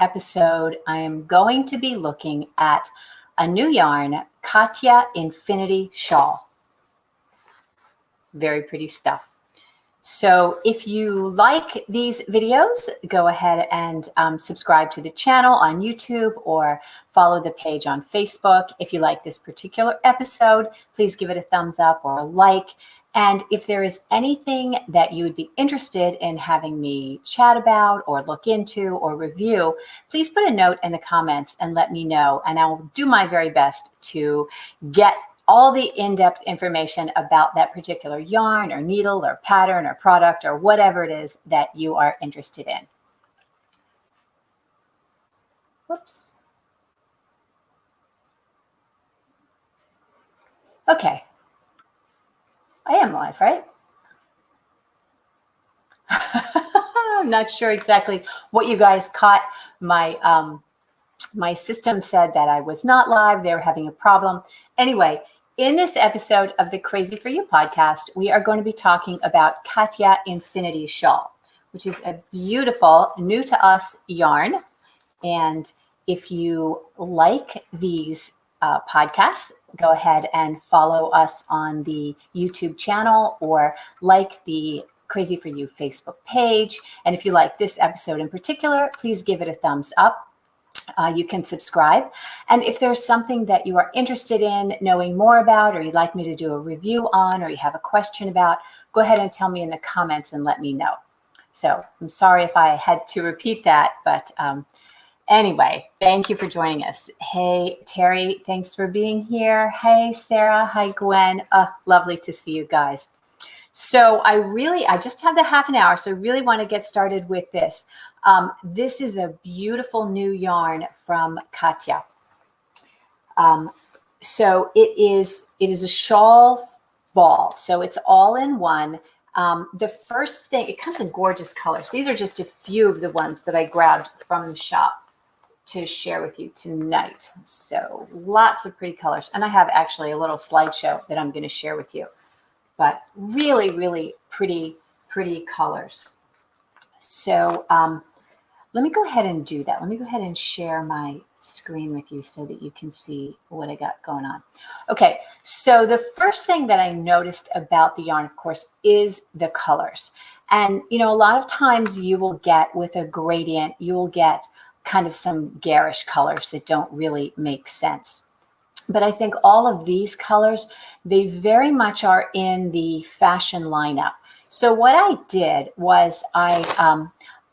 episode, I am going to be looking at a new yarn, Katia Infinity Shawl. Very pretty stuff. So if you like these videos, go ahead and subscribe to the channel on YouTube or follow the page on Facebook. If you like this particular episode, please give it a thumbs up or a like. And if there is anything that you would be interested in having me chat about or look into or review, please put a note in the comments and let me know. And I will do my very best to get all the in-depth information about that particular yarn or needle or pattern or product or whatever it is that you are interested in. Whoops. Okay. I am live, right? I'm not sure exactly what you guys caught. My system said that I was not live. They were having a problem. Anyway, in this episode of the Crazy For You podcast, we are going to be talking about Katia Infinity Shawl, which is a beautiful, new to us yarn. And if you like these podcasts, go ahead and follow us on the YouTube channel or like the Crazy For You Facebook page. And if you like this episode in particular, please give it a thumbs up. You can subscribe. And if there's something that you are interested in knowing more about, or you'd like me to do a review on, or you have a question about, go ahead and tell me in the comments and let me know. So I'm sorry if I had to repeat that, but anyway, thank you for joining us. Hey, Terry, thanks for being here. Hey, Sarah. Hi, Gwen. Lovely to see you guys. So I just have the half an hour, so I really want to get started with this. This is a beautiful new yarn from Katia. So it is a shawl ball. So it's all in one. The first thing, it comes in gorgeous colors. These are just a few of the ones that I grabbed from the shop to share with you tonight. So lots of pretty colors. And I have actually a little slideshow that I'm going to share with you. But really, really pretty colors. So let me go ahead and do that. Let me go ahead and share my screen with you so that you can see what I got going on. Okay, so the first thing that I noticed about the yarn, of course, is the colors. And, you know, a lot of times you will get with a gradient, you will get kind of some garish colors that don't really make sense. But I think all of these colors, they very much are in the fashion lineup. So what I did was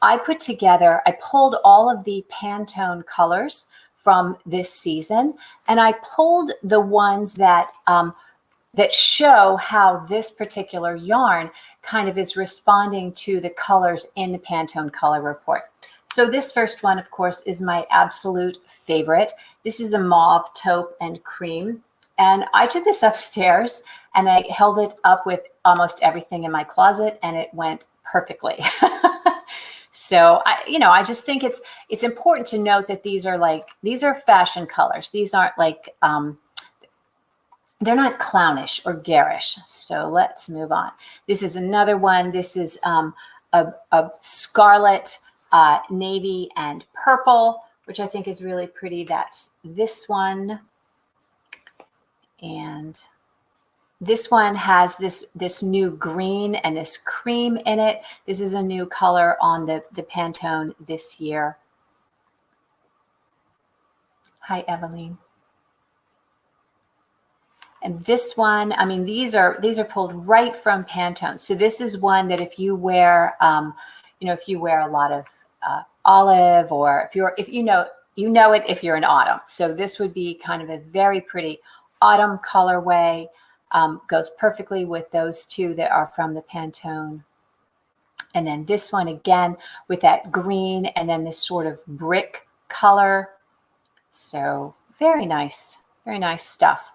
I put together, I pulled all of the Pantone colors from this season, and I pulled the ones that that show how this particular yarn kind of is responding to the colors in the Pantone color report. So this first one, of course, is my absolute favorite. This is a mauve, taupe, and cream. And I took this upstairs and I held it up with almost everything in my closet, and it went perfectly. So I just think it's important to note that these are fashion colors. These aren't like they're not clownish or garish. So let's move on. This is another one. This is a scarlet, navy, and purple, which I think is really pretty. That's this one. And this one has this new green and this cream in it. This is a new color on the Pantone this year. Hi, Eveline. And this one, I mean, these are pulled right from Pantone. So this is one that if you wear, if you wear a lot of olive, or if you know it if you're in autumn. So this would be kind of a very pretty autumn colorway. Goes perfectly with those two that are from the Pantone. And then this one again with that green and then this sort of brick color. So very nice stuff.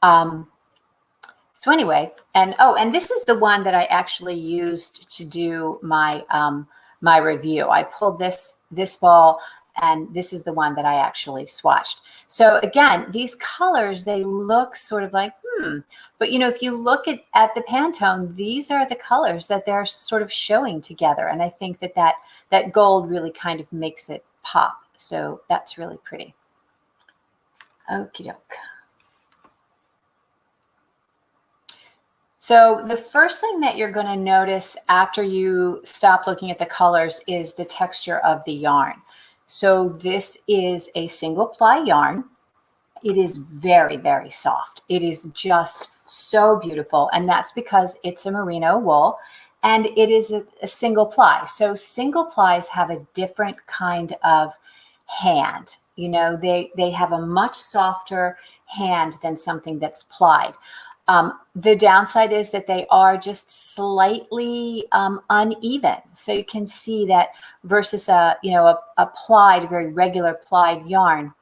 So anyway, and this is the one that I actually used to do my my review. I pulled this ball, and this is the one that I actually swatched. So again, these colors, they look sort of like, But, you know, if you look at the Pantone, these are the colors that they're sort of showing together. And I think that gold really kind of makes it pop. So that's really pretty. Okie doke. So the first thing that you're going to notice after you stop looking at the colors is the texture of the yarn. So this is a single ply yarn. It is very, very soft. It is just so beautiful. And that's because it's a merino wool and it is a single ply. So single plies have a different kind of hand. You know, they have a much softer hand than something that's plied. The downside is that they are just slightly uneven. So you can see that versus a plied, very regular plied yarn,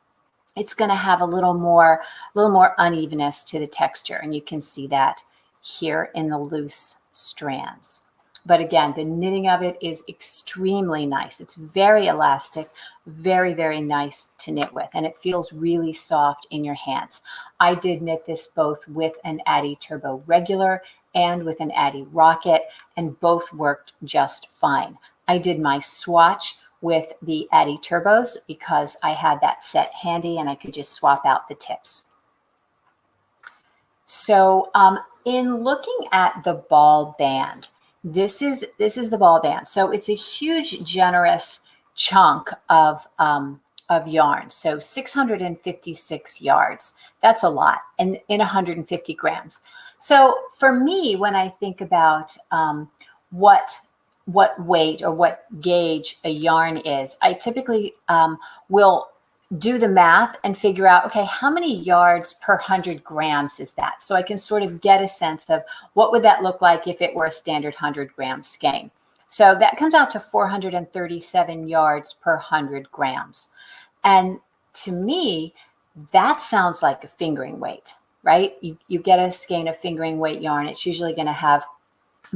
it's going to have a little more unevenness to the texture. And you can see that here in the loose strands. But again, the knitting of it is extremely nice. It's very elastic, very, very nice to knit with, and it feels really soft in your hands. I did knit this both with an Addi Turbo Regular and with an Addi Rocket, and both worked just fine. I did my swatch with the Addi Turbos because I had that set handy and I could just swap out the tips. So in looking at the ball band, this is the ball band. So it's a huge, generous chunk of yarn. So 656 yards. That's a lot, and in 150 grams. So for me, when I think about what weight or what gauge a yarn is, I typically will do the math and figure out, okay, how many yards per 100 grams is that? So I can sort of get a sense of what would that look like if it were a standard 100-gram skein. So that comes out to 437 yards per 100 grams. And to me, that sounds like a fingering weight, right? You get a skein of fingering weight yarn, it's usually going to have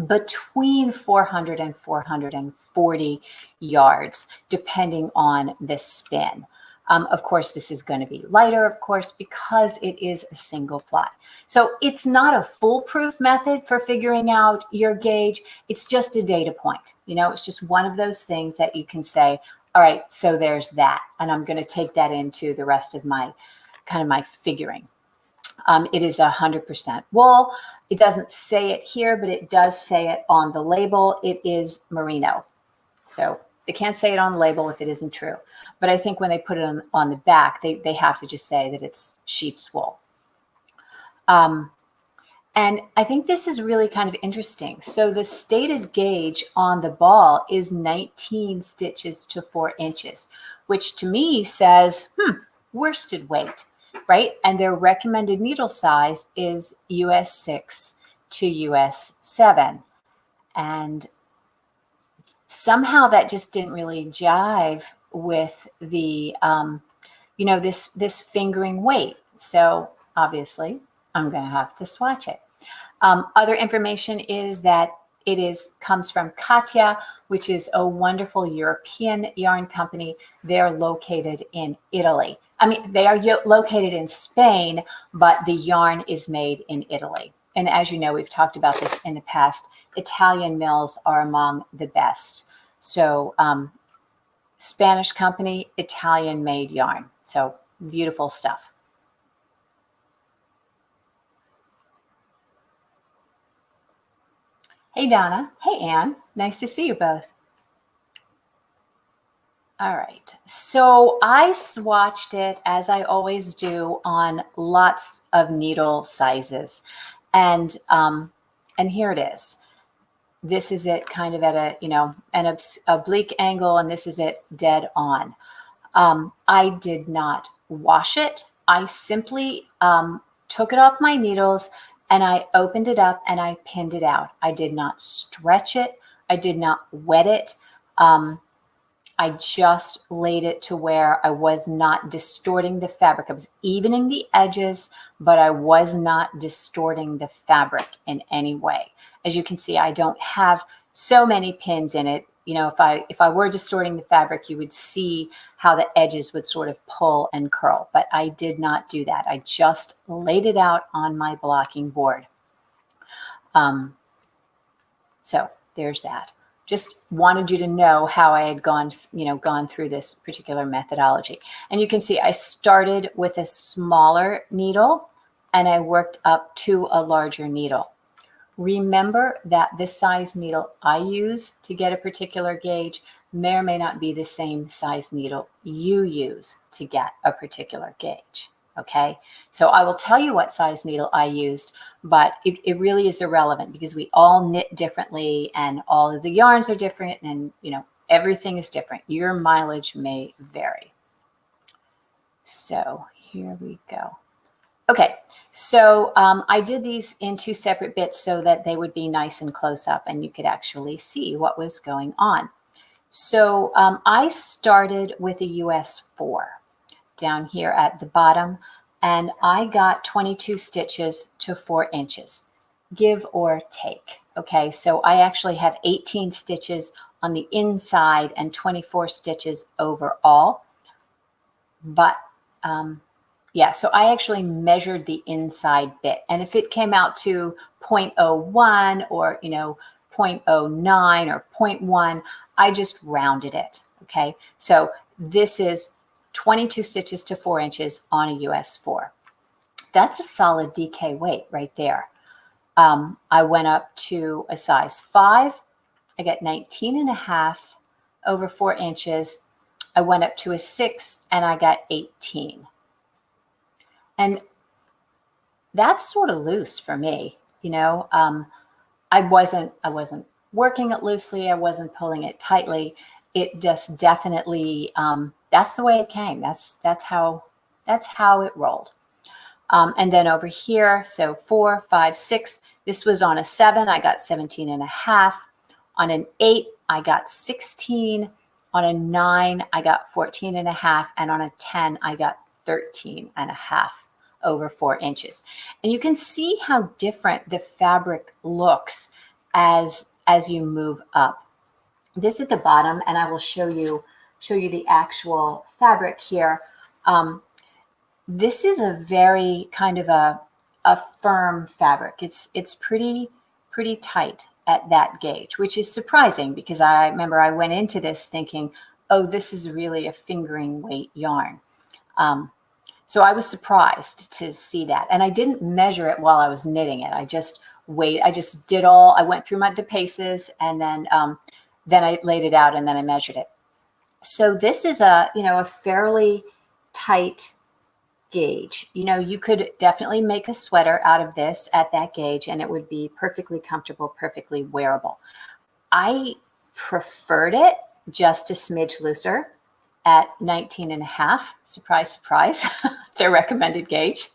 between 400 and 440 yards, depending on the spin. Of course, this is going to be lighter, of course, because it is a single ply. So it's not a foolproof method for figuring out your gauge. It's just a data point. You know, it's just one of those things that you can say, all right, so there's that. And I'm going to take that into the rest of my figuring. It is 100% wool. It doesn't say it here, but it does say it on the label. It is merino. So they can't say it on the label if it isn't true. But I think when they put it on the back, they have to just say that it's sheep's wool. And I think this is really kind of interesting. So the stated gauge on the ball is 19 stitches to 4 inches, which to me says, worsted weight, right? And their recommended needle size is US 6 to US 7. And somehow that just didn't really jive with the, this fingering weight. So obviously I'm going to have to swatch it. Other information is that it comes from Katia, which is a wonderful European yarn company. They're located in Italy. I mean, they are located in Spain, but the yarn is made in Italy. And as you know, we've talked about this in the past. Italian mills are among the best. So Spanish company, Italian made yarn. So beautiful stuff. Hey, Donna. Hey, Anne. Nice to see you both. All right. So I swatched it, as I always do, on lots of needle sizes. And here it is. This is it kind of at an oblique angle, and this is it dead on. I did not wash it. I simply took it off my needles and I opened it up and I pinned it out. I did not stretch it. I did not wet it. I just laid it to where I was not distorting the fabric. I was evening the edges, but I was not distorting the fabric in any way. As you can see, I don't have so many pins in it. you know, if I were distorting the fabric, you would see how the edges would sort of pull and curl, but I did not do that. I just laid it out on my blocking board. So there's that. Just wanted you to know how I had gone through this particular methodology. And you can see I started with a smaller needle and I worked up to a larger needle. Remember that the size needle I use to get a particular gauge may or may not be the same size needle you use to get a particular gauge. Okay, so I will tell you what size needle I used, but it really is irrelevant because we all knit differently and all of the yarns are different, and you know, everything is different. Your mileage may vary. So here we go. Okay, so I did these in 2 separate bits so that they would be nice and close up and you could actually see what was going on. So I started with a US 4 down here at the bottom, and I got 22 stitches to 4 inches, give or take. Okay, so I actually have 18 stitches on the inside and 24 stitches overall. But yeah, so I actually measured the inside bit, and if it came out to 0.01 or 0.09 or 0.1, I just rounded it. Okay, so this is 22 stitches to 4 inches on a US 4. That's a solid DK weight right there. I went up to a size 5. I got 19.5 over 4 inches. I went up to a 6 and I got 18. And that's sort of loose for me, you know. I wasn't working it loosely. I wasn't pulling it tightly. It just definitely that's the way it came. That's how it rolled. And then over here, so 4, 5, 6. This was on a 7. I got 17.5. On an 8, I got 16. On a 9, I got 14.5. And on a 10, I got 13.5 over 4 inches. And you can see how different the fabric looks as you move up. This at the bottom, and I will show you the actual fabric here. This is a very kind of a firm fabric. It's pretty tight at that gauge, which is surprising because I remember I went into this thinking, oh, this is really a fingering weight yarn. So I was surprised to see that. And I didn't measure it while I was knitting it. I just did I went through the paces, and then I laid it out and then I measured it. So this is a fairly tight gauge. You could definitely make a sweater out of this at that gauge and it would be perfectly comfortable, perfectly wearable. I preferred it just a smidge looser at 19.5. Surprise, surprise, their recommended gauge.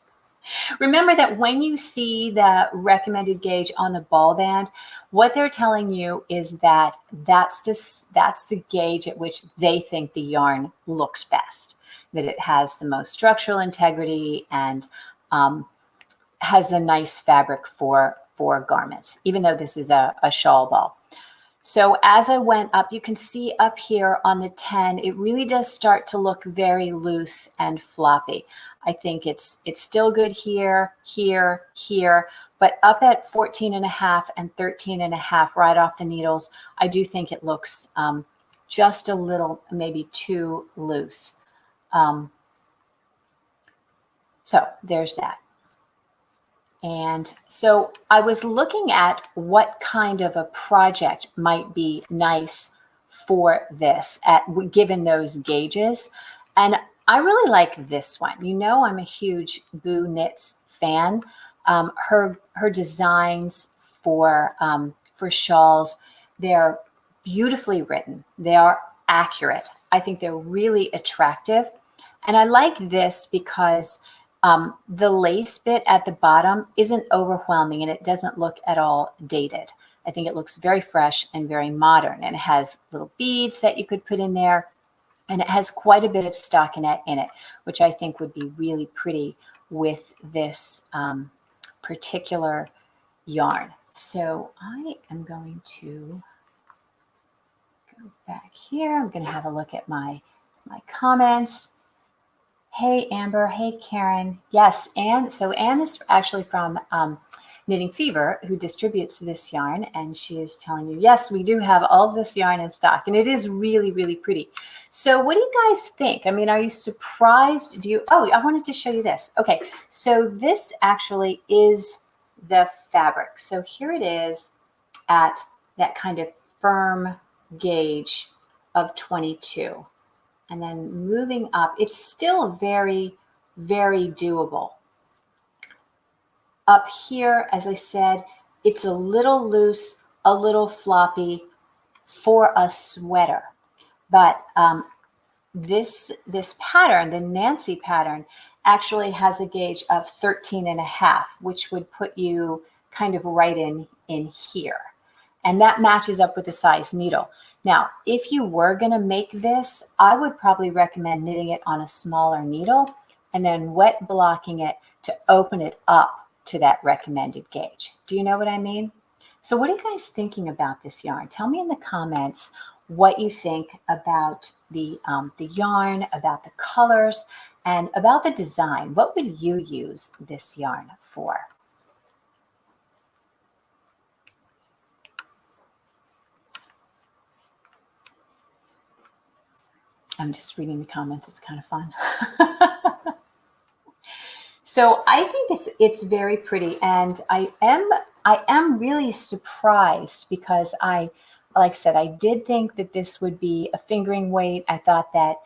Remember that when you see the recommended gauge on the ball band, what they're telling you is that that's the gauge at which they think the yarn looks best, that it has the most structural integrity and has the nice fabric for garments, even though this is a shawl ball. So as I went up, you can see up here on the 10, it really does start to look very loose and floppy. I think it's still good here, here, here, but up at 14.5 and 13.5 right off the needles, I do think it looks just a little, maybe too loose. So there's that. And so I was looking at what kind of a project might be nice for this given those gauges. And I really like this one. I'm a huge Boo Knits fan. Her designs for shawls, they're beautifully written. They are accurate. I think they're really attractive. And I like this because the lace bit at the bottom isn't overwhelming and it doesn't look at all dated. I think it looks very fresh and very modern, and it has little beads that you could put in there, and it has quite a bit of stockinette in it, which I think would be really pretty with this particular yarn. So I am going to go Back here, I'm going to have a look at my comments. Hey, Amber. Hey, Karen. Yes, Anne. So Anne is actually from Knitting Fever, who distributes this yarn, and she is telling you, yes, we do have all of this yarn in stock, and it is really, really pretty. So what do you guys think? I mean, are you surprised? Oh, I wanted to show you this. Okay, so this actually is the fabric. So here it is at that kind of firm gauge of 22. And then moving up, it's still very, very doable. Up here, as I said, it's a little loose, a little floppy for a sweater. But this pattern, the Nancy pattern, actually has a gauge of 13.5, which would put you kind of right in here. And that matches up with the size needle. Now, if you were going to make this, I would probably recommend knitting it on a smaller needle and then wet blocking it to open it up to that recommended gauge. Do you know what I mean? So what are you guys thinking about this yarn? Tell me in the comments what you think about the yarn, about the colors, and about the design. What would you use this yarn for? I'm just reading the comments. It's kind of fun. So I think it's very pretty, and I am really surprised because like I said, I did think that this would be a fingering weight. I thought that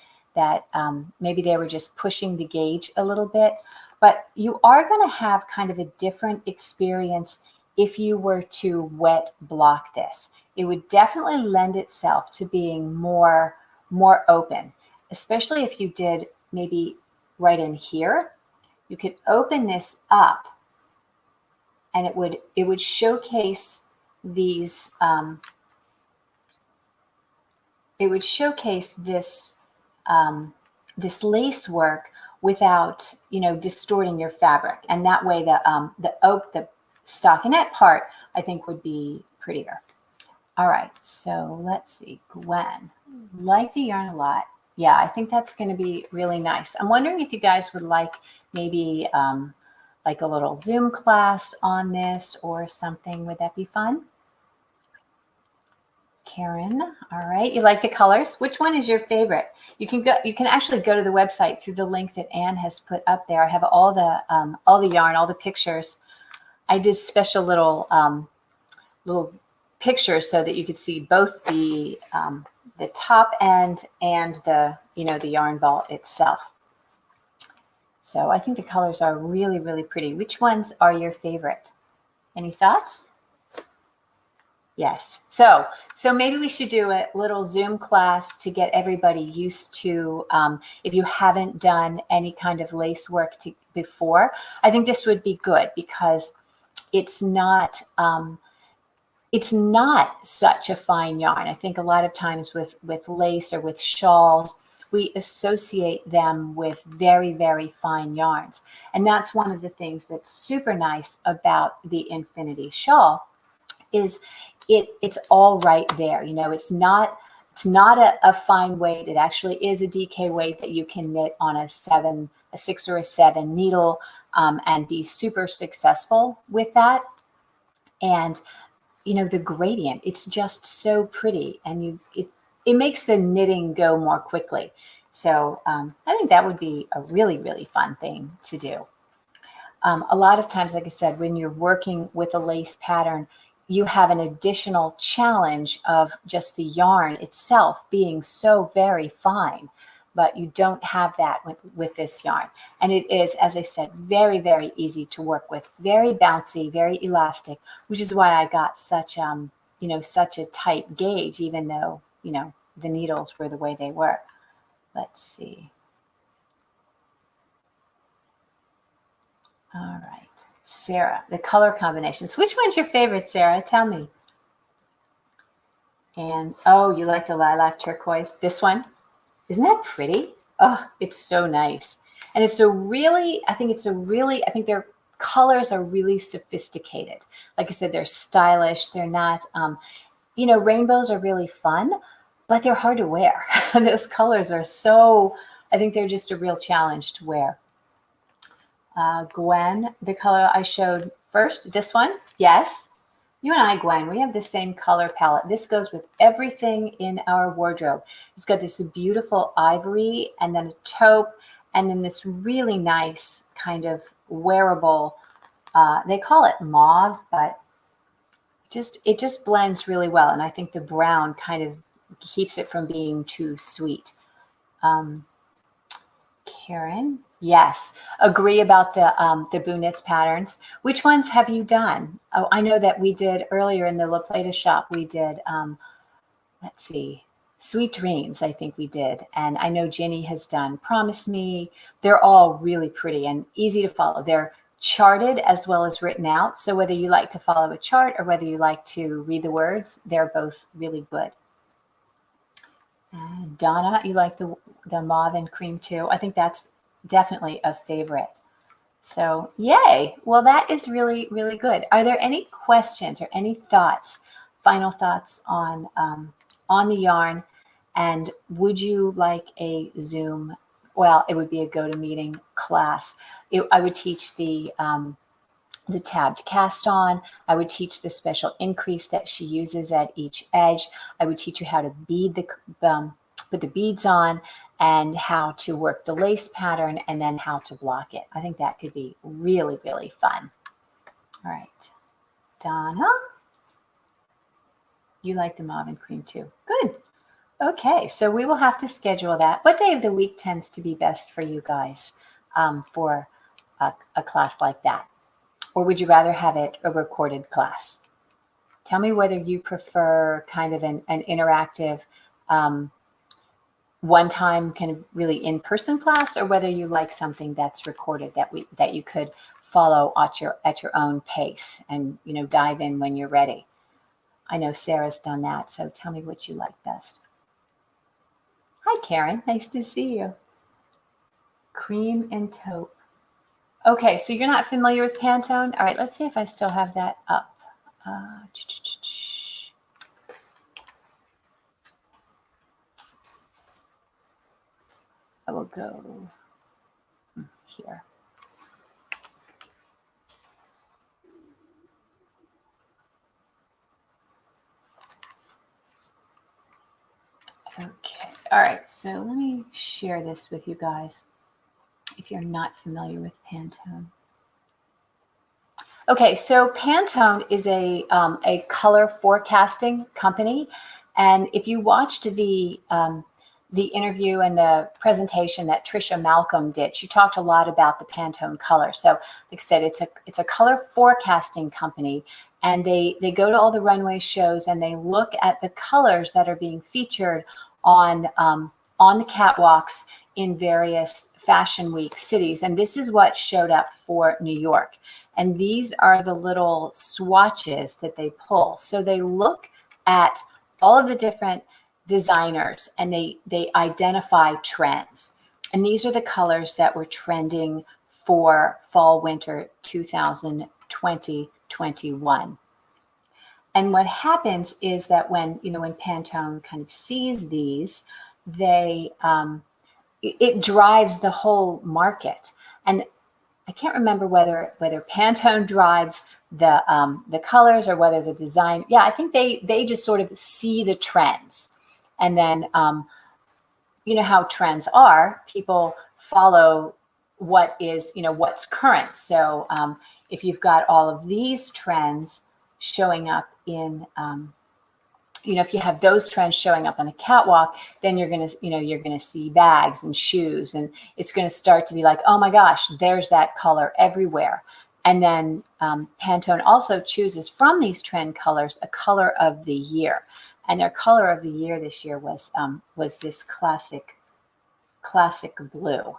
maybe they were just pushing the gauge a little bit, but you are going to have kind of a different experience if you were to wet block this. It would definitely lend itself to being more open, especially if you did maybe right in here. You could open this up and it would showcase these it would showcase this this lace work without, you know, distorting your fabric, and that way the stockinette part I think would be prettier. All right, so let's see. Gwen, like the yarn a lot. Yeah, I think that's going to be really nice. I'm wondering if you guys would like maybe like a little Zoom class on this or something. Would that be fun? Karen, all right. You like the colors? Which one is your favorite? You can actually go to the website through the link that Anne has put up there. I have all the yarn, all the pictures. I did special little pictures so that you could see both the top end and the yarn ball itself. So I think the colors are really, really pretty. Which ones are your favorite? Any thoughts? Yes. So maybe we should do a little Zoom class to get everybody used to, if you haven't done any kind of lace work before, I think this would be good because it's not such a fine yarn. I think a lot of times with lace or with shawls, we associate them with very, very fine yarns. And that's one of the things that's super nice about the Infinity Shawl is it's all right there. You know, it's not a fine weight. It actually is a DK weight that you can knit on a 6 or a 7 needle and be super successful with that. And you know, the gradient, it's just so pretty, and it makes the knitting go more quickly. So I think that would be a really, really fun thing to do. A lot of times, like I said, when you're working with a lace pattern, you have an additional challenge of just the yarn itself being so very fine, but you don't have that with this yarn. And it is, as I said, very, very easy to work with, very bouncy, very elastic, which is why I got such, such a tight gauge, even though, the needles were the way they were. Let's see. All right. Sarah, the color combinations. Which one's your favorite, Sarah? Tell me. And, oh, you like the lilac turquoise? This one? Isn't that pretty? Oh, it's so nice. And it's I think their colors are really sophisticated. Like I said, they're stylish. They're not, rainbows are really fun, but they're hard to wear. Those colors are so, I think they're just a real challenge to wear. Gwen, the color I showed first, this one, yes. You and I, Gwen, we have the same color palette. This goes with everything in our wardrobe. It's got this beautiful ivory and then a taupe and then this really nice kind of wearable, they call it mauve, but it just blends really well. And I think the brown kind of keeps it from being too sweet. Karen, yes, agree about the Bunitz patterns. Which ones have you done? Oh, I know that we did earlier in the La Plata shop. We did, let's see, Sweet Dreams. I think we did, and I know Ginny has done Promise Me. They're all really pretty and easy to follow. They're charted as well as written out. So whether you like to follow a chart or whether you like to read the words, they're both really good. Donna, you like the mauve and cream too? I think that's definitely a favorite. So yay. Well, that is really, really good. Are there any questions or any thoughts, final thoughts on the yarn? And would you like a Zoom? Well, it would be a GoToMeeting class. I would teach the tabbed cast on. I would teach the special increase that she uses at each edge. I would teach you how to bead put the beads on and how to work the lace pattern and then how to block it. I think that could be really, really fun. All right. Donna, you like the mauve and cream too. Good. Okay, so we will have to schedule that. What day of the week tends to be best for you guys for a class like that? Or would you rather have it a recorded class? Tell me whether you prefer kind of an interactive one-time kind of really in-person class, or whether you like something that's recorded that you could follow at your own pace and dive in when you're ready. I know Sarah's done that, so tell me what you like best. Hi, Karen. Nice to see you. Cream and taupe. Okay, so you're not familiar with Pantone? All right, let's see if I still have that up. I will go here. Okay, all right, so let me share this with you guys if you're not familiar with Pantone. Okay, so Pantone is a color forecasting company, and if you watched the interview and the presentation that Trisha Malcolm did, she talked a lot about the Pantone color. So, like I said, it's a color forecasting company, and they go to all the runway shows and they look at the colors that are being featured on the catwalks in various Fashion Week cities, and this is what showed up for New York. And these are the little swatches that they pull. So they look at all of the different designers and they identify trends. And these are the colors that were trending for fall winter 2020-21. And what happens is that when Pantone kind of sees these, it drives the whole market. And I can't remember whether Pantone drives the colors or whether the design. Yeah, I think they just sort of see the trends, and then you know how trends are. People follow what is what's current. So if you've got all of these trends showing up in if you have those trends showing up on the catwalk, then you're going to see bags and shoes, and it's going to start to be like, oh my gosh, there's that color everywhere. And then Pantone also chooses from these trend colors a color of the year, and their color of the year this year was this classic blue.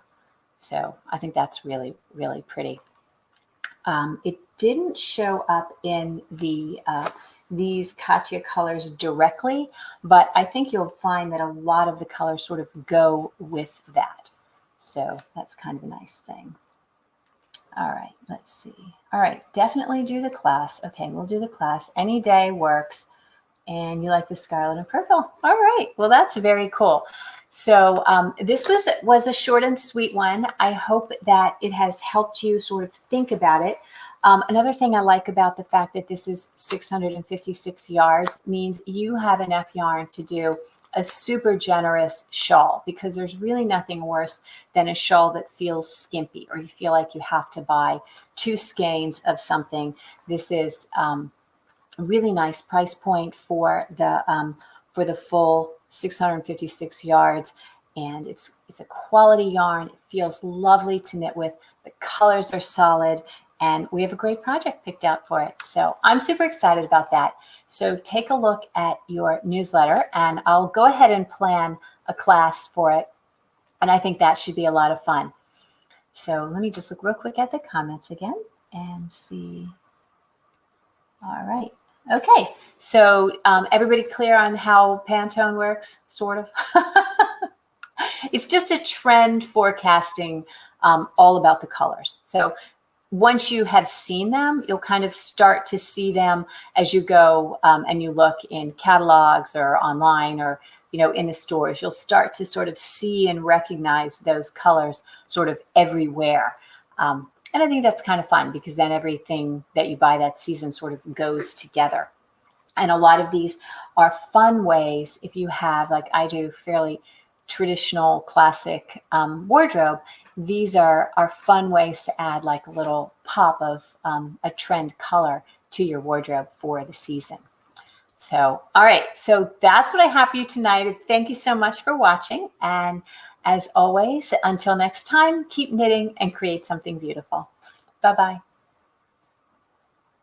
So I think that's really, really pretty. It didn't show up in these Katia colors directly, but I think you'll find that a lot of the colors sort of go with that. So that's kind of a nice thing. All right, let's see. All right, definitely do the class. Okay, we'll do the class. Any day works. And you like the scarlet and purple. All right. Well, that's very cool. So this was a short and sweet one. I hope that it has helped you sort of think about it. Another thing I like about the fact that this is 656 yards means you have enough yarn to do a super generous shawl, because there's really nothing worse than a shawl that feels skimpy or you feel like you have to buy 2 skeins of something. This is a really nice price point for the full 656 yards, and it's a quality yarn. It feels lovely to knit with. The colors are solid, and we have a great project picked out for it. So I'm super excited about that. So take a look at your newsletter, and I'll go ahead and plan a class for it. And I think that should be a lot of fun. So let me just look real quick at the comments again and see. All right. Okay. So everybody clear on how Pantone works, sort of? It's just a trend forecasting all about the colors. So once you have seen them, you'll kind of start to see them as you go and you look in catalogs or online or, you know, in the stores. You'll start to sort of see and recognize those colors sort of everywhere. And I think that's kind of fun, because then everything that you buy that season sort of goes together. And a lot of these are fun ways, if you have, like I do, fairly traditional classic wardrobe. These are fun ways to add like a little pop of a trend color to your wardrobe for the season. So, all right. So that's what I have for you tonight. Thank you so much for watching. And as always, until next time, keep knitting and create something beautiful. Bye-bye.